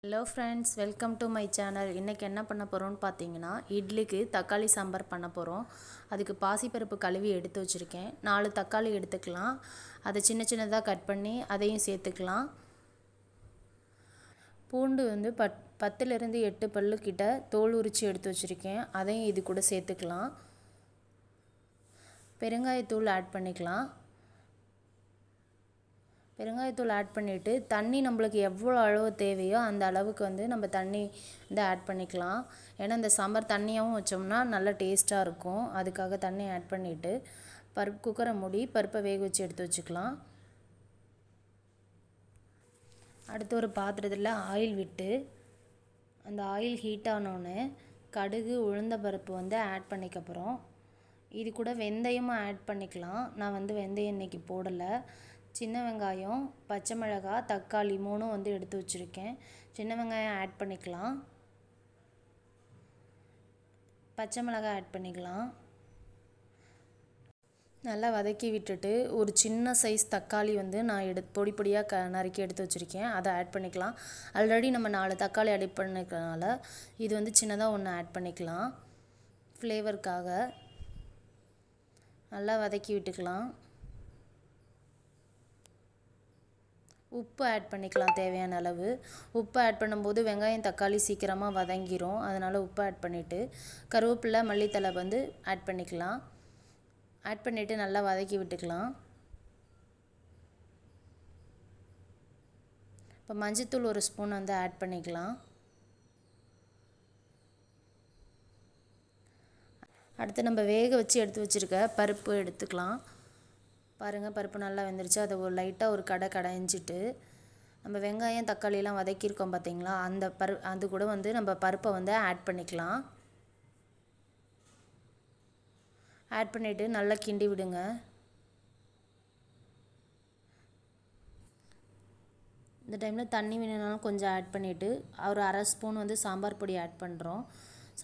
Hello friends, welcome to my channel. இன்றைக்கி என்ன பண்ண போகிறோம்னு பார்த்தீங்கன்னா, இட்லிக்கு தக்காளி சாம்பார் பண்ண போகிறோம். அதுக்கு பாசிப்பருப்பு கழுவி எடுத்து வச்சுருக்கேன். 4 தக்காளி எடுத்துக்கலாம். அதை சின்ன சின்னதாக கட் பண்ணி அதையும் சேர்த்துக்கலாம். பூண்டு வந்து 10லேருந்து 8 பல்லுக்கிட்ட தோல் உரித்து எடுத்து வச்சுருக்கேன். அதையும் இது கூட சேர்த்துக்கலாம். பெருங்காயத்தூள் ஆட் பண்ணிக்கலாம். பெருங்காயத்தூள் ஆட் பண்ணிவிட்டு தண்ணி நம்மளுக்கு எவ்வளோ அளவு தேவையோ அந்த அளவுக்கு வந்து நம்ம தண்ணி வந்து ஆட் பண்ணிக்கலாம். ஏன்னா இந்த சாம்பார் தண்ணியாகவும் வச்சோம்னா நல்லா டேஸ்ட்டாக இருக்கும். அதுக்காக தண்ணி ஆட் பண்ணிவிட்டு குக்கரை மூடி பருப்பை வேக வச்சு எடுத்து வச்சுக்கலாம். அடுத்து ஒரு பாத்திரத்தில் ஆயில் விட்டு அந்த ஆயில் ஹீட் ஆனோடனே கடுகு உளுந்த பருப்பு வந்து ஆட் பண்ணிக்க போகிறோம். இது கூட வெந்தயமும் ஆட் பண்ணிக்கலாம். நான் வந்து வெந்தயம் இன்றைக்கி போடலை. சின்ன வெங்காயம், பச்சை மிளகாய், தக்காளி 3 வந்து எடுத்து வச்சுருக்கேன். சின்ன வெங்காயம் ஆட் பண்ணிக்கலாம். பச்சை மிளகாய் ஆட் பண்ணிக்கலாம். நல்லா வதக்கி விட்டுட்டு ஒரு சின்ன சைஸ் தக்காளி வந்து நான் பொடி பொடியாக நறுக்கி எடுத்து வச்சுருக்கேன். அதை ஆட் பண்ணிக்கலாம். ஆல்ரெடி நம்ம 4 தக்காளி ஆட் பண்ணிக்கிறதுனால இது வந்து சின்னதாக ஒன்று ஆட் பண்ணிக்கலாம். ஃப்ளேவருக்காக நல்லா வதக்கி விட்டுக்கலாம். உப்பு ஆட் பண்ணிக்கலாம் தேவையான அளவு. உப்பு ஆட் பண்ணும்போது வெங்காயம் தக்காளி சீக்கிரமாக வதங்கிரும். அதனால் உப்பு ஆட் பண்ணிவிட்டு கருவேப்பிலை மல்லித்தழை வந்து ஆட் பண்ணிக்கலாம். ஆட் பண்ணிவிட்டு நல்லா வதக்கி விட்டுக்கலாம். இப்போ மஞ்சத்தூள் 1 ஸ்பூன் வந்து ஆட் பண்ணிக்கலாம். அடுத்து நம்ம வேக வச்சு எடுத்து வச்சுருக்க பருப்பு எடுத்துக்கலாம். பாருங்கள், பருப்பு நல்லா வெந்துருச்சு. அதை லைட்டாக ஒரு கடைஞ்சிட்டு நம்ம வெங்காயம் தக்காளியெல்லாம் வதக்கியிருக்கோம் பார்த்தீங்களா, அது கூட வந்து நம்ம பருப்பை வந்து ஆட் பண்ணிக்கலாம். ஆட் பண்ணிவிட்டு நல்லா கிண்டி விடுங்க. இந்த டைமில் தண்ணி வேணுனாலும் கொஞ்சம் ஆட் பண்ணிவிட்டு ஒரு 1/2 ஸ்பூன் வந்து சாம்பார் பொடி ஆட் பண்ணுறோம்.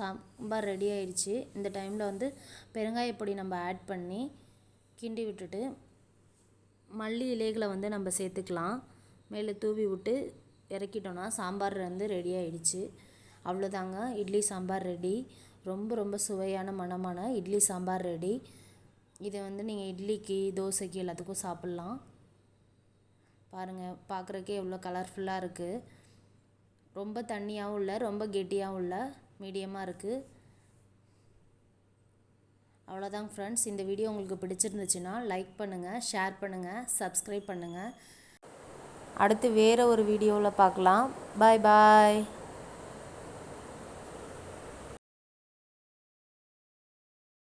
சாம்பார் ரெடி ஆயிடுச்சு. இந்த டைமில் வந்து பெருங்காயப்பொடி நம்ம ஆட் பண்ணி கிண்டி விட்டுட்டு மல்லி இலைகளை வந்து நம்ம சேர்த்துக்கலாம். மேலே தூவி விட்டு இறக்கிட்டோன்னா சாம்பார் வந்து ரெடி ஆயிடுச்சு. அவ்வளோதாங்க, இட்லி சாம்பார் ரெடி. ரொம்ப சுவையான மணமான இட்லி சாம்பார் ரெடி. இதை வந்து நீங்கள் இட்லிக்கு, தோசைக்கு எல்லாத்துக்கும் சாப்பிட்லாம். பாருங்கள், பார்க்குறக்கே எவ்வளோ கலர்ஃபுல்லாக இருக்குது. ரொம்ப தண்ணியாகவும் இல்லை, ரொம்ப கெட்டியாகவும் இல்லை, மீடியமாக இருக்குது. அவ்வளோதாங்க ஃப்ரெண்ட்ஸ். இந்த வீடியோ உங்களுக்கு பிடிச்சிருந்துச்சுன்னா லைக் பண்ணுங்கள், ஷேர் பண்ணுங்கள், சப்ஸ்கிரைப் பண்ணுங்கள். அடுத்து வேறு ஒரு வீடியோவில் பார்க்கலாம். பாய் பாய்.